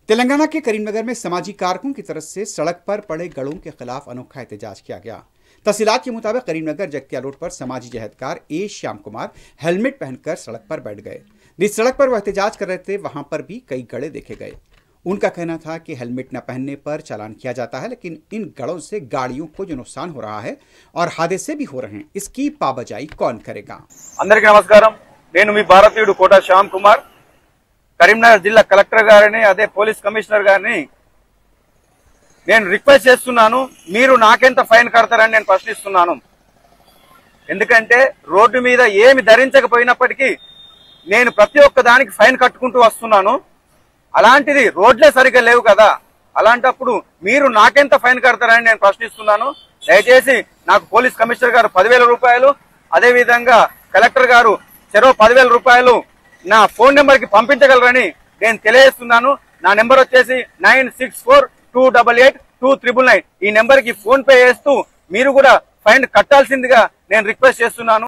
तेलंगाना के करीमनगर में समाजी कारकुन की तरफ से सड़क पर पड़े गड़ों के खिलाफ अनोखा एहतजाज किया गया। तफसीलात के मुताबिक करीमनगर जगतिया रोड पर समाजी जहदकार ए श्याम कुमार हेलमेट पहनकर सड़क पर बैठ गए। जिस सड़क पर वह एहतजाज कर रहे थे वहां पर भी कई गड़े देखे गए। उनका कहना था कि हेलमेट न पहनने पर चालान किया जाता है, लेकिन इन गड़ों से गाड़ियों को जो नुकसान हो रहा है और हादसे भी हो रहे हैं, इसकी पाबजाई कौन करेगा। अंदरिकी नमस्कारम। నేను మీ భారతీయుడు కోట శ్యామ్ కుమార్ కరీంనగర్ జిల్లా కలెక్టర్ గారిని అదే పోలీస్ కమిషనర్ గారిని నేను రిక్వెస్ట్ చేస్తున్నాను, మీరు నాకెంత ఫైన్ కడతారని నేను ప్రశ్నిస్తున్నాను. ఎందుకంటే రోడ్డు మీద ఏమి ధరించకపోయినప్పటికీ నేను ప్రతి ఒక్క దానికి ఫైన్ కట్టుకుంటూ వస్తున్నాను. అలాంటిది రోడ్లే సరిగ్గా లేవు కదా, అలాంటప్పుడు మీరు నాకెంత ఫైన్ కడతారని నేను ప్రశ్నిస్తున్నాను. దయచేసి నాకు పోలీస్ కమిషనర్ గారు 10,000 రూపాయలు, అదే విధంగా కలెక్టర్ గారు చెరో 10,000 రూపాయలు నా ఫోన్ నెంబర్ కి పంపించగలరని నేను తెలియజేస్తున్నాను. నా నెంబర్ వచ్చేసి 9642882999. ఈ నెంబర్ కి ఫోన్ పే చేస్తూ మీరు కూడా ఫైన్ కట్టాల్సిందిగా నేను రిక్వెస్ట్ చేస్తున్నాను.